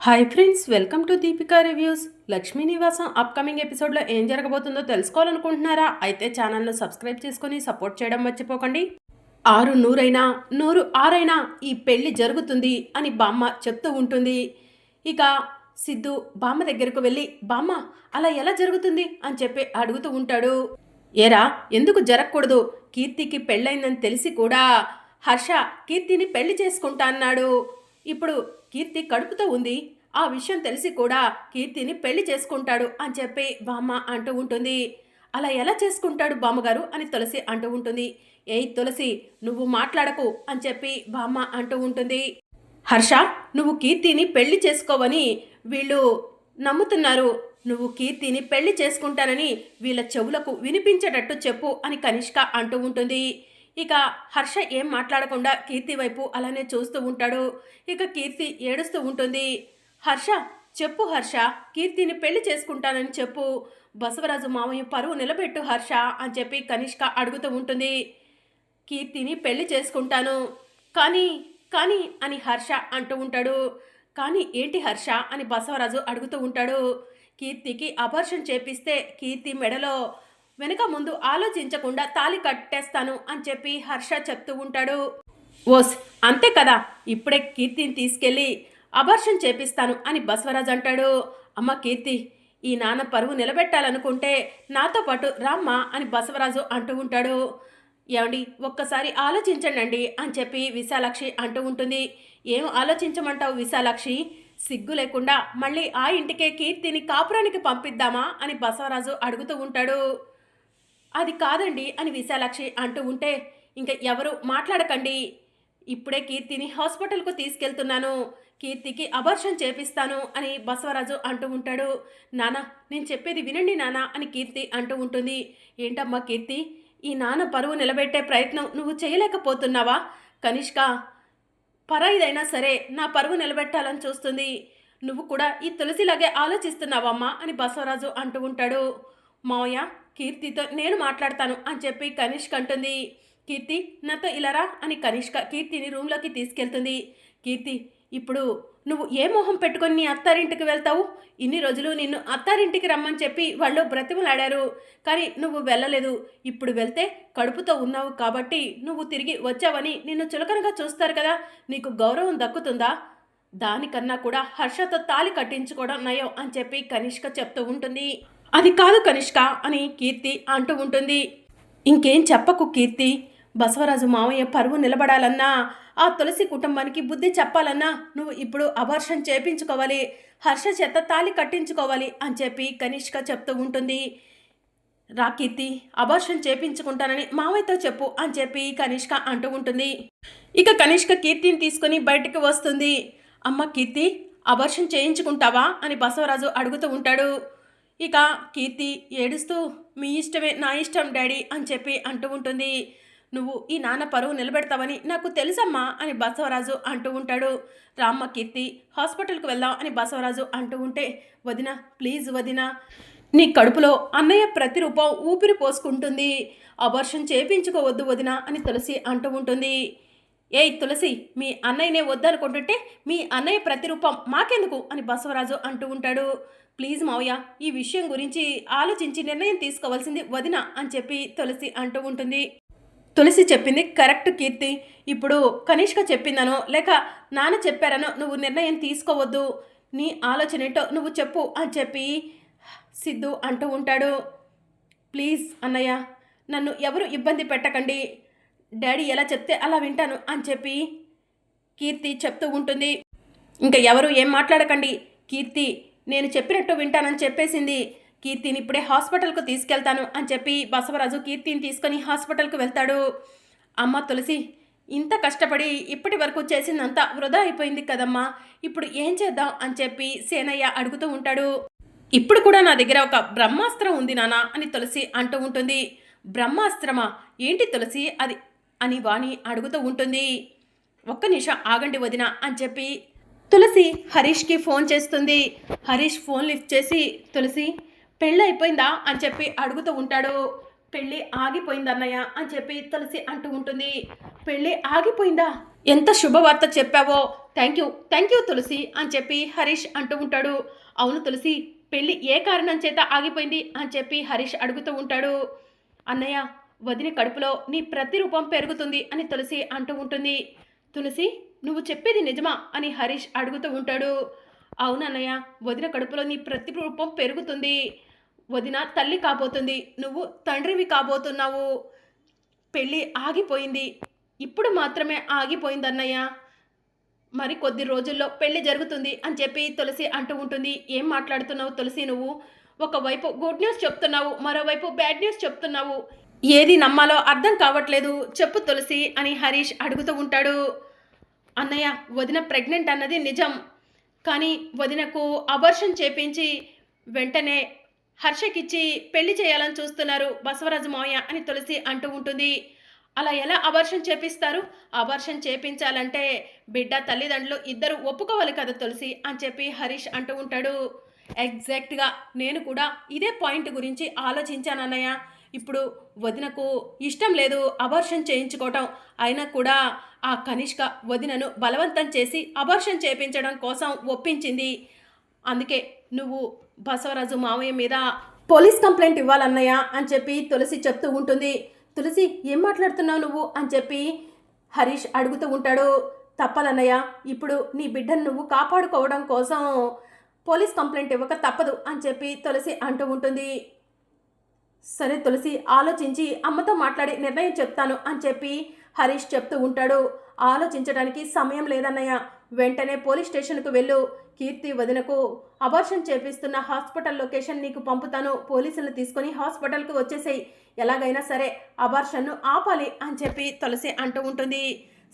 Hi friends, welcome to Deepika reviews. Lakshmi నివాసం upcoming ఎపిసోడ్లో ఏం జరగబోతుందో తెలుసుకోవాలనుకుంటున్నారా? అయితే ఛానల్ను సబ్స్క్రైబ్ చేసుకొని సపోర్ట్ చేయడం మర్చిపోకండి. ఆరు నూరైనా నూరు ఆరైనా ఈ పెళ్లి జరుగుతుంది అని బామ్మ చెప్తూ ఉంటుంది. ఇక సిద్ధు బామ్మ దగ్గరకు వెళ్ళి, బామ్మ అలా ఎలా జరుగుతుంది అని చెప్పి అడుగుతూ ఉంటాడు. ఏరా, ఎందుకు జరగకూడదు? కీర్తికి పెళ్ళైందని తెలిసి కూడా హర్ష కీర్తిని పెళ్లి చేసుకుంటా అన్నాడు. ఇప్పుడు కీర్తి కడుపుతో ఉంది, ఆ విషయం తెలిసి కూడా కీర్తిని పెళ్లి చేసుకుంటాడు అని చెప్పి బామ్మ అంటూ ఉంటుంది. అలా ఎలా చేసుకుంటాడు బామ్మగారు అని తులసి అంటూ ఉంటుంది. ఏయ్ తులసి, నువ్వు మాట్లాడకు అని చెప్పి బామ్మ అంటూ ఉంటుంది. హర్ష, నువ్వు కీర్తిని పెళ్లి చేసుకోవని వీళ్ళు నమ్ముతున్నారు. నువ్వు కీర్తిని పెళ్లి చేసుకుంటానని వీళ్ళ చెవులకు వినిపించేటట్టు చెప్పు అని కనిష్క అంటూ ఉంటుంది. ఇక హర్ష ఏం మాట్లాడకుండా కీర్తి వైపు అలానే చూస్తూ ఉంటాడు. ఇక కీర్తి ఏడుస్తూ ఉంటుంది. హర్ష, చెప్పు హర్ష, కీర్తిని పెళ్లి చేసుకుంటానని చెప్పు. బసవరాజు మామయ్య పరువు నిలబెట్టు హర్ష అని చెప్పి కనిష్క అడుగుతూ ఉంటుంది. కీర్తిని పెళ్లి చేసుకుంటాను కానీ కానీ అని హర్ష అంటూ ఉంటాడు. కానీ ఏంటి హర్ష అని బసవరాజు అడుగుతూ ఉంటాడు. కీర్తికి అబార్షన్ చేపిస్తే కీర్తి మెడలో వెనుక ముందు ఆలోచించకుండా తాళి కట్టేస్తాను అని చెప్పి హర్ష చెప్తూ ఉంటాడు. ఓస్, అంతే కదా, ఇప్పుడే కీర్తిని తీసుకెళ్ళి అబార్షన్ చేపిస్తాను అని బసవరాజు అంటాడు. అమ్మ కీర్తి, ఈ నాన్న పరువు నిలబెట్టాలనుకుంటే నాతో పాటు రామ్మా అని బసవరాజు అంటూ ఉంటాడు. ఏమండి, ఒక్కసారి ఆలోచించండి అని చెప్పి విశాలాక్షి అంటూ ఉంటుంది. ఏం ఆలోచించమంటావు విశాలాక్షి? సిగ్గు లేకుండా మళ్ళీ ఆ ఇంటికే కీర్తిని కాపురానికి పంపిద్దామా అని బసవరాజు అడుగుతూ ఉంటాడు. అది కాదండి అని విశాలాక్షి అంటూ ఉంటే, ఇంకా ఎవరు మాట్లాడకండి, ఇప్పుడే కీర్తిని హాస్పిటల్కు తీసుకెళ్తున్నాను, కీర్తికి అబార్షన్ చేపిస్తాను అని బసవరాజు అంటూ ఉంటాడు. నాన్న, నేను చెప్పేది వినండి నాన్న అని కీర్తి అంటూ ఉంటుంది. ఏంటమ్మా కీర్తి, ఈ నాన్న పరువు నిలబెట్టే ప్రయత్నం నువ్వు చేయలేకపోతున్నావా? కనిష్క పరాయిదైనా సరే నా పరువు నిలబెట్టాలని చూస్తుంది, నువ్వు కూడా ఈ తులసిలాగే ఆలోచిస్తున్నావమ్మా అని బసవరాజు అంటూ ఉంటాడు. మావయ్య, కీర్తితో నేను మాట్లాడతాను అని చెప్పి కనిష్క అంటుంది. కీర్తి, నాతో ఇలారా అని కనిష్క కీర్తిని రూమ్లోకి తీసుకెళ్తుంది. కీర్తి, ఇప్పుడు నువ్వు ఏ మొహం పెట్టుకొని నీ అత్తారింటికి వెళ్తావు? ఇన్ని రోజులు నిన్ను అత్తారింటికి రమ్మని చెప్పి వాళ్ళు బ్రతిమలాడారు, కానీ నువ్వు వెళ్ళలేదు. ఇప్పుడు వెళ్తే కడుపుతో ఉన్నావు కాబట్టి నువ్వు తిరిగి వచ్చావని నిన్ను చులకనగా చూస్తారు కదా, నీకు గౌరవం దక్కుతుందా? దానికన్నా కూడా హర్షతో తాళి కట్టించుకోవడం నయం అని చెప్పి కనిష్క చెప్తూ ఉంటుంది. అది కాదు కనిష్క అని కీర్తి అంటూ ఉంటుంది. ఇంకేం చెప్పకు కీర్తి, బసవరాజు మావయ్య పరువు నిలబడాలన్నా, ఆ తులసి కుటుంబానికి బుద్ధి చెప్పాలన్నా నువ్వు ఇప్పుడు అబార్షన్ చేపించుకోవాలి, హర్ష చేత తాళి కట్టించుకోవాలి అని చెప్పి కనిష్క చెప్తూ ఉంటుంది. రా కీర్తి, అబార్షన్ చేపించుకుంటానని మావయ్యతో చెప్పు అని చెప్పి కనిష్క అంటూ ఉంటుంది. ఇక కనిష్క కీర్తిని తీసుకొని బయటికి వస్తుంది. అమ్మ కీర్తి, అబార్షన్ చేయించుకుంటావా అని బసవరాజు అడుగుతూ ఉంటాడు. ఇక కీర్తి ఏడుస్తూ, మీ ఇష్టమే, నా ఇష్టం డాడీ అని చెప్పి అంటూ ఉంటుంది. నువ్వు ఈ నాన్న పరువు నిలబెడతావని నాకు తెలుసమ్మా అని బసవరాజు అంటూ ఉంటాడు. రామ్మ కీర్తి, హాస్పిటల్కి వెళ్దాం అని బసవరాజు అంటూ ఉంటే, వదిన ప్లీజ్ వదిన, నీ కడుపులో అన్నయ్య ప్రతిరూపం ఊపిరి పోసుకుంటుంది, అబార్షన్ చేయించుకోవద్దు వదిన అని తులసి అంటూ ఉంటుంది. ఏయ్ తులసి, మీ అన్నయ్యనే వద్దనుకుంటుంటే మీ అన్నయ్య ప్రతిరూపం మాకెందుకు అని బసవరాజు అంటూ ఉంటాడు. ప్లీజ్ మావయ్య, ఈ విషయం గురించి ఆలోచించి నిర్ణయం తీసుకోవాల్సింది వదిన అని చెప్పి తులసి అంటూ ఉంటుంది. తులసి చెప్పింది కరెక్ట్ కీర్తి, ఇప్పుడు కనిష్క చెప్పిందనో లేక నాన్న చెప్పారనో నువ్వు నిర్ణయం తీసుకోవద్దు, నీ ఆలోచన ఏంటో నువ్వు చెప్పు అని చెప్పి సిద్ధు అంటూ ఉంటాడు. ప్లీజ్ అన్నయ్య, నన్ను ఎవరు ఇబ్బంది పెట్టకండి, డాడీ ఎలా చెప్తే అలా వింటాను అని చెప్పి కీర్తి చెప్తూ ఉంటుంది. ఇంకా ఎవరు ఏం మాట్లాడకండి, కీర్తి నేను చెప్పినట్టు వింటానని చెప్పేసింది, కీర్తిని ఇప్పుడే హాస్పిటల్కు తీసుకెళ్తాను అని చెప్పి బసవరాజు కీర్తిని తీసుకొని హాస్పిటల్కు వెళ్తాడు. అమ్మ తులసి, ఇంత కష్టపడి ఇప్పటి వరకు చేసిందంతా వృధా అయిపోయింది కదమ్మా, ఇప్పుడు ఏం చేద్దాం అని చెప్పి సేనయ్య అడుగుతూ ఉంటాడు. ఇప్పుడు కూడా నా దగ్గర ఒక బ్రహ్మాస్త్రం ఉంది నాన్న అని తులసి అంటూ ఉంటుంది. బ్రహ్మాస్త్రమా? ఏంటి తులసి అది అని వాణి అడుగుతూ ఉంటుంది. ఒక్క నిమిషం ఆగండి వదిన అని చెప్పి తులసి హరీష్కి ఫోన్ చేస్తుంది. హరీష్ ఫోన్ లిఫ్ట్ చేసి, తులసి పెళ్ళి అయిపోయిందా అని చెప్పి అడుగుతూ ఉంటాడు. పెళ్ళి ఆగిపోయింది అన్నయ్య అని చెప్పి తులసి అంటూ ఉంటుంది. పెళ్ళి ఆగిపోయిందా? ఎంత శుభవార్త చెప్పావో. థ్యాంక్ యూ తులసి అని చెప్పి హరీష్ అంటూ ఉంటాడు. అవును తులసి, పెళ్ళి ఏ కారణం చేత ఆగిపోయింది అని చెప్పి హరీష్ అడుగుతూ ఉంటాడు. అన్నయ్య, వదిన కడుపులో నీ ప్రతిరూపం పెరుగుతుంది అని తులసి అంటూ ఉంటుంది. తులసి, నువ్వు చెప్పేది నిజమా అని హరీష్ అడుగుతూ ఉంటాడు. అవునన్నయ్య, వదిన కడుపులో నీ ప్రతిరూపం పెరుగుతుంది. వదిన తల్లి కాబోతుంది, నువ్వు తండ్రివి కాబోతున్నావు. పెళ్ళి ఆగిపోయింది, ఇప్పుడు మాత్రమే ఆగిపోయిందన్నయ్య. మరి కొద్ది రోజుల్లో పెళ్లి జరుగుతుంది అని చెప్పి తులసి అంటూ ఉంటుంది. ఏం మాట్లాడుతున్నావు తులసి నువ్వు? ఒకవైపు గుడ్ న్యూస్ చెప్తున్నావు, మరోవైపు బ్యాడ్ న్యూస్ చెప్తున్నావు. ఏది నమ్మాలో అర్థం కావట్లేదు, చెప్పు తులసి అని హరీష్ అడుగుతూ ఉంటాడు. అన్నయ్య, వదిన ప్రెగ్నెంట్ అన్నది నిజం. కానీ వదినకు అబార్షన్ చేపించి వెంటనే హర్షకిచ్చి పెళ్లి చేయాలని చూస్తున్నారు బసవరాజు మావయ్య అని తులసి అంటూ ఉంటుంది. అలా ఎలా అబార్షన్ చేపిస్తారు? అబార్షన్ చేపించాలంటే బిడ్డ తల్లిదండ్రులు ఇద్దరు ఒప్పుకోవాలి కదా తులసి అని చెప్పి హరీష్ అంటూ ఉంటాడు. ఎగ్జాక్ట్గా నేను కూడా ఇదే పాయింట్ గురించి ఆలోచించానన్నయ్య. ఇప్పుడు వదినకు ఇష్టం లేదు అబార్షన్ చేయించుకోవటం. అయినా కూడా ఆ కనిష్క వదినను బలవంతం చేసి అబార్షన్ చేయించడం కోసం ఒప్పించింది. అందుకే నువ్వు బసవరాజు మావయ్య మీద పోలీస్ కంప్లైంట్ ఇవ్వాలన్నయ్య అని చెప్పి తులసి చెప్తూ ఉంటుంది. తులసి, ఏం మాట్లాడుతున్నావు నువ్వు అని చెప్పి హరీష్ అడుగుతూ ఉంటాడు. తప్పదన్నయ్య, ఇప్పుడు నీ బిడ్డను నువ్వు కాపాడుకోవడం కోసం పోలీస్ కంప్లైంట్ ఇవ్వక తప్పదు అని చెప్పి తులసి అంటూ ఉంటుంది. సరే తులసి, ఆలోచించి అమ్మతో మాట్లాడి నిర్ణయం చెప్తాను అని చెప్పి హరీష్ చెప్తూ ఉంటాడు. ఆలోచించడానికి సమయం లేదన్నయ్య, వెంటనే పోలీస్ స్టేషన్కు వెళ్ళు. కీర్తి వదినకు అబార్షన్ చేపిస్తున్న హాస్పిటల్ లొకేషన్ నీకు పంపుతాను. పోలీసులను తీసుకొని హాస్పిటల్కి వచ్చేసేయి. ఎలాగైనా సరే అబార్షన్ను ఆపాలి అని చెప్పి తులసి అంటూ ఉంటుంది.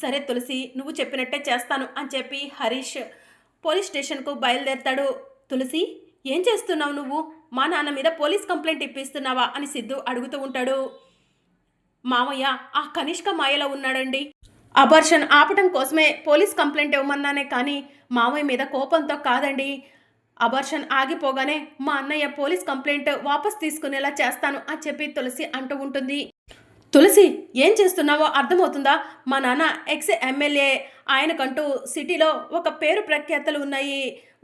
సరే తులసి, నువ్వు చెప్పినట్టే చేస్తాను అని చెప్పి హరీష్ పోలీస్ స్టేషన్కు బయలుదేరతాడు. తులసి, ఏం చేస్తున్నావు నువ్వు? మా నాన్న మీద పోలీస్ కంప్లైంట్ ఇప్పిస్తున్నావా అని సిద్ధు అడుగుతూ ఉంటాడు. మామయ్య ఆ కనిష్క మాయలో ఉన్నాడండి. అబార్షన్ ఆపటం కోసమే పోలీస్ కంప్లైంట్ ఇవ్వమన్నానే కానీ మామయ్య మీద కోపంతో కాదండి. అబార్షన్ ఆగిపోగానే మా అన్నయ్య పోలీస్ కంప్లైంట్ వాపస్ తీసుకునేలా చేస్తాను అని చెప్పి తులసి అంటూ ఉంటుంది. తులసి, ఏం చేస్తున్నావో అర్థమవుతుందా? మా నాన్న ఎక్స్ ఎమ్మెల్యే, ఆయనకంటూ సిటీలో ఒక పేరు ప్రఖ్యాతలు ఉన్నాయి,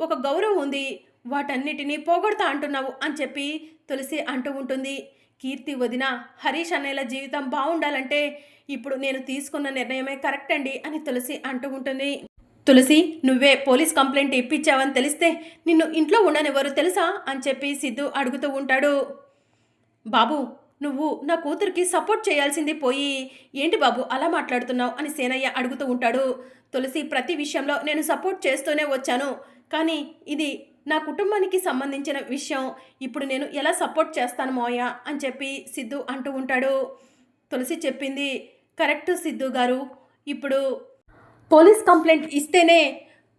ఒక గౌరవం ఉంది. వాటన్నిటినీ పోగొడతా అంటున్నావు అని చెప్పి తులసి అంటూ ఉంటుంది. కీర్తి వదిన హరీష్ అన్నయ్యల జీవితం బాగుండాలంటే ఇప్పుడు నేను తీసుకున్న నిర్ణయమే కరెక్ట్ అండి అని తులసి అంటూ ఉంటుంది. తులసి, నువ్వే పోలీస్ కంప్లైంట్ ఇప్పించావని తెలిస్తే నిన్ను ఇంట్లో ఉండనివ్వరు తెలుసా అని చెప్పి సిద్ధు అడుగుతూ ఉంటాడు. బాబు, నువ్వు నా కూతురికి సపోర్ట్ చేయాల్సింది పోయి ఏంటి బాబు అలా మాట్లాడుతున్నావు అని సేనయ్య అడుగుతూ ఉంటాడు. తులసి, ప్రతి విషయంలో నేను సపోర్ట్ చేస్తూనే వచ్చాను, కానీ ఇది నా కుటుంబానికి సంబంధించిన విషయం. ఇప్పుడు నేను ఎలా సపోర్ట్ చేస్తాను మావయ్య అని చెప్పి సిద్ధు అంటూ ఉంటాడు. తులసి చెప్పింది కరెక్ట్ సిద్ధు గారు. ఇప్పుడు పోలీస్ కంప్లైంట్ ఇస్తేనే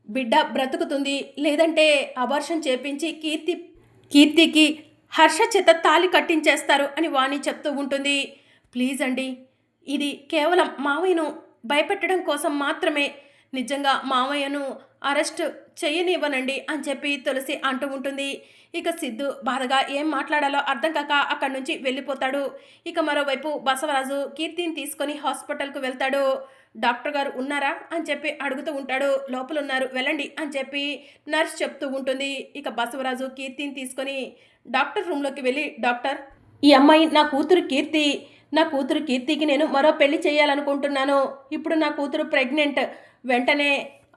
బిడ్డ బ్రతుకుతుంది, లేదంటే అబార్షన్ చేపించి కీర్తికి హర్ష చేత తాళి కట్టించేస్తారు అని వాణి చెప్తూ ఉంటుంది. ప్లీజ్ అండి, ఇది కేవలం మావయ్యను భయపెట్టడం కోసం మాత్రమే. నిజంగా మావయ్యను అరెస్ట్ చేయనివ్వనండి అని చెప్పి తులసి అంటూ ఉంటుంది. ఇక సిద్ధు బాధగా ఏం మాట్లాడాలో అర్థం కాక అక్కడి నుంచి వెళ్ళిపోతాడు. ఇక మరోవైపు బసవరాజు కీర్తిని తీసుకొని హాస్పిటల్కు వెళ్తాడు. డాక్టర్ గారు ఉన్నారా అని చెప్పి అడుగుతూ ఉంటాడు. లోపల ఉన్నారు, వెళ్ళండి అని చెప్పి నర్స్ చెప్తూ ఉంటుంది. ఇక బసవరాజు కీర్తిని తీసుకొని డాక్టర్ రూమ్లోకి వెళ్ళి, డాక్టర్, ఈ అమ్మాయి నా కూతురు కీర్తి. నా కూతురు కీర్తికి నేను మరో పెళ్లి చేయాలనుకుంటున్నాను. ఇప్పుడు నా కూతురు ప్రెగ్నెంట్, వెంటనే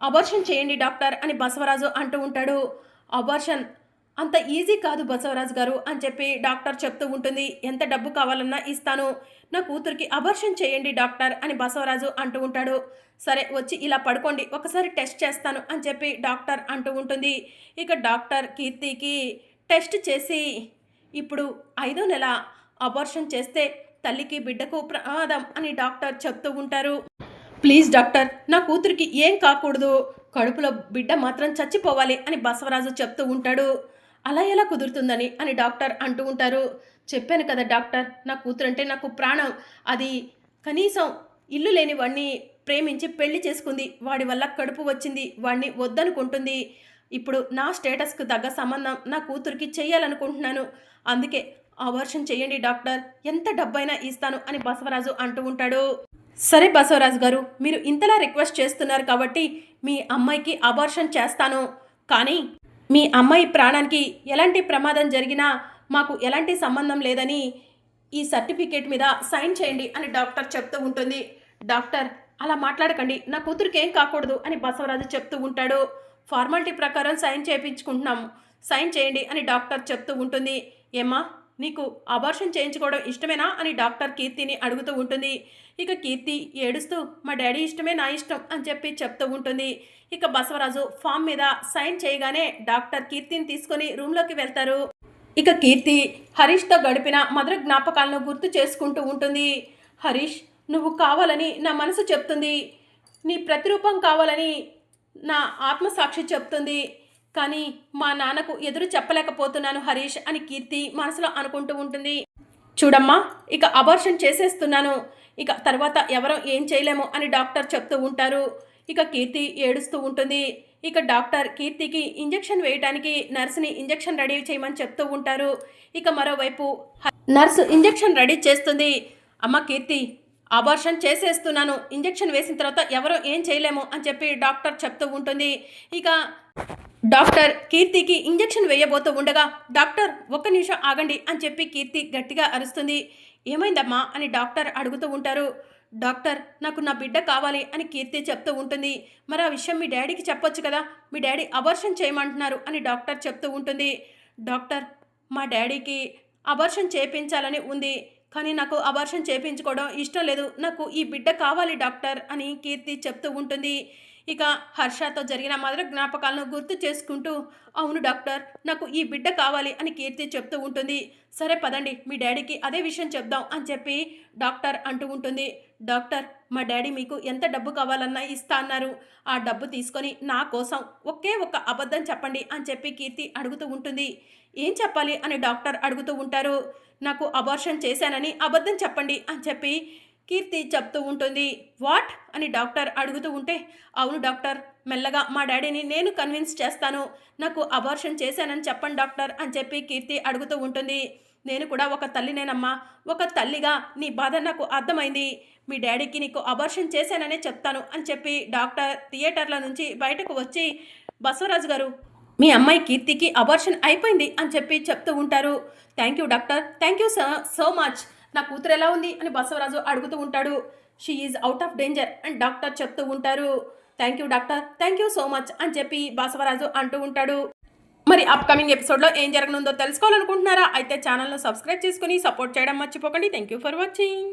అబార్షన్ చేయండి డాక్టర్ అని బసవరాజు అంటూ ఉంటాడు. అబార్షన్ అంత ఈజీ కాదు బసవరాజు గారు అని చెప్పి డాక్టర్ చెప్తూ ఉంటుంది. ఎంత డబ్బు కావాలన్నా ఇస్తాను, నా కూతురికి అబార్షన్ చేయండి డాక్టర్ అని బసవరాజు అంటూ ఉంటాడు. సరే వచ్చి ఇలా పడుకోండి, ఒకసారి టెస్ట్ చేస్తాను అని చెప్పి డాక్టర్ అంటూ ఉంటుంది. ఇక డాక్టర్ కీర్తికి టెస్ట్ చేసి ఇప్పుడు 5వ నెల, అబార్షన్ చేస్తే తల్లికి బిడ్డకు ప్రమాదం అని డాక్టర్ చెప్తూ ఉంటారు. ప్లీజ్ డాక్టర్, నా కూతురికి ఏం కాకూడదు, కడుపులో బిడ్డ మాత్రం చచ్చిపోవాలి అని బసవరాజు చెప్తూ ఉంటాడు. అలా ఎలా కుదురుతుందని అని డాక్టర్ అంటూ ఉంటారు. చెప్పాను కదా డాక్టర్, నా కూతురు అంటే నాకు ప్రాణం. అది కనీసం ఇల్లు లేని వాడిని ప్రేమించి పెళ్లి చేసుకుంది, వాడి వల్ల కడుపు వచ్చింది, వాడిని వద్దనుకుంటుంది. ఇప్పుడు నా స్టేటస్కు తగ్గ సంబంధం నా కూతురికి చెయ్యాలనుకుంటున్నాను. అందుకే అబార్షన్ చేయండి డాక్టర్, ఎంత డబ్బైనా ఇస్తాను అని బసవరాజు అంటూ ఉంటాడు. సరే బసవరాజు గారు, మీరు ఇంతలా రిక్వెస్ట్ చేస్తున్నారు కాబట్టి మీ అమ్మాయికి అబార్షన్ చేస్తాను. కానీ మీ అమ్మాయి ప్రాణానికి ఎలాంటి ప్రమాదం జరిగినా మాకు ఎలాంటి సంబంధం లేదని ఈ సర్టిఫికేట్ మీద సైన్ చేయండి అని డాక్టర్ చెప్తూ ఉంటుంది. డాక్టర్, అలా మాట్లాడకండి, నా కూతురికి ఏం కాకూడదు అని బసవరాజు చెప్తూ ఉంటాడు. ఫార్మాలిటీ ప్రకారం సైన్ చేయించుకుంటున్నాము, సైన్ చేయండి అని డాక్టర్ చెప్తూ ఉంటుంది. ఏమ్మా, నీకు అబార్షన్ చేయించుకోవడం ఇష్టమేనా అని డాక్టర్ కీర్తిని అడుగుతూ ఉంటుంది. ఇక కీర్తి ఏడుస్తూ మా డాడీ ఇష్టమే నా ఇష్టం అని చెప్పి చెప్తూ ఉంటుంది. ఇక బసవరాజు ఫామ్ మీద సైన్ చేయగానే డాక్టర్ కీర్తిని తీసుకొని రూమ్లోకి వెళ్తారు. ఇక కీర్తి హరీష్తో గడిపిన మధుర జ్ఞాపకాలను గుర్తు చేసుకుంటూ ఉంటుంది. హరీష్, నువ్వు కావాలని నా మనసు చెప్తుంది, నీ ప్రతిరూపం కావాలని నా ఆత్మసాక్షి చెప్తుంది, కానీ మా నాన్నకు ఎదురు చెప్పలేకపోతున్నాను హరీష్ అని కీర్తి మనసులో అనుకుంటూ ఉంటుంది. చూడమ్మా, ఇక అబార్షన్ చేసేస్తున్నాను, ఇక తర్వాత ఎవరో ఏం చేయలేము అని డాక్టర్ చెప్తూ ఉంటారు. ఇక కీర్తి ఏడుస్తూ ఉంటుంది. ఇక డాక్టర్ కీర్తికి ఇంజెక్షన్ వేయడానికి నర్సుని ఇంజెక్షన్ రెడీ చేయమని చెప్తూ ఉంటారు. ఇక మరోవైపు నర్సు ఇంజెక్షన్ రెడీ చేస్తుంది. అమ్మ కీర్తి, అబార్షన్ చేసేస్తున్నాను, ఇంజెక్షన్ వేసిన తర్వాత ఎవరో ఏం చేయలేము అని చెప్పి డాక్టర్ చెప్తూ ఉంటుంది. ఇక డాక్టర్ కీర్తికి ఇంజెక్షన్ వేయబోతూ ఉండగా, డాక్టర్ ఒక్క నిమిషం ఆగండి అని చెప్పి కీర్తి గట్టిగా అరుస్తుంది. ఏమైందమ్మా అని డాక్టర్ అడుగుతూ ఉంటారు. డాక్టర్, నాకు నా బిడ్డ కావాలి అని కీర్తి చెప్తూ ఉంటుంది. మరి ఆ విషయం మీ డాడీకి చెప్పొచ్చు కదా, మీ డాడీ అబార్షన్ చేయమంటున్నారు అని డాక్టర్ చెప్తూ ఉంటుంది. డాక్టర్, మా డాడీకి అబార్షన్ చేయించాలని ఉంది, కానీ నాకు అబార్షన్ చేయించుకోవడం ఇష్టం లేదు, నాకు ఈ బిడ్డ కావాలి డాక్టర్ అని కీర్తి చెప్తూ ఉంటుంది. ఇక హర్షతో జరిగిన మధుర జ్ఞాపకాలను గుర్తు చేసుకుంటూ, అవును డాక్టర్, నాకు ఈ బిడ్డ కావాలి అని కీర్తి చెప్తూ ఉంటుంది. సరే పదండి, మీ డాడీకి అదే విషయం చెప్దాం అని చెప్పి డాక్టర్ అంటూ ఉంటుంది. డాక్టర్, మా డాడీ మీకు ఎంత డబ్బు కావాలన్నా ఇస్తా అన్నారు, ఆ డబ్బు తీసుకొని నా కోసం ఒకే ఒక్క అబద్ధం చెప్పండి అని చెప్పి కీర్తి అడుగుతూ ఉంటుంది. ఏం చెప్పాలి అని డాక్టర్ అడుగుతూ ఉంటారు. నాకు అబార్షన్ చేశానని అబద్ధం చెప్పండి అని చెప్పి కీర్తి చెప్తూ ఉంటుంది. వాట్ అని డాక్టర్ అడుగుతూ ఉంటే, అవును డాక్టర్, మెల్లగా మా డాడీని నేను కన్విన్స్ చేస్తాను, నాకు అబార్షన్ చేశానని చెప్పండి డాక్టర్ అని చెప్పి కీర్తి అడుగుతూ ఉంటుంది. నేను కూడా ఒక తల్లినేనమ్మా, ఒక తల్లిగా నీ బాధ నాకు అర్థమైంది, మీ డాడీకి నీకు అబార్షన్ చేశాననే చెప్తాను అని చెప్పి డాక్టర్ థియేటర్ల నుంచి బయటకు వచ్చి, బసవరాజు గారు, మీ అమ్మాయి కీర్తికి అబార్షన్ అయిపోయింది అని చెప్పి చెప్తూ ఉంటారు. Thank you doctor, thank you so much, నా కూతురు ఎలా ఉంది అని బసవరాజు అడుగుతూ ఉంటాడు. She is out of danger అని డాక్టర్ చెప్తూ ఉంటారు. Thank you doctor, thank you so much అని చెప్పి బసవరాజు అంటూ ఉంటాడు. మరి అప్కమింగ్ ఎపిసోడ్లో ఏం జరగనుందో తెలుసుకోవాలనుకుంటున్నారా? అయితే ఛానల్ను సబ్స్క్రైబ్ చేసుకుని సపోర్ట్ చేయడం మర్చిపోకండి. Thank you for watching.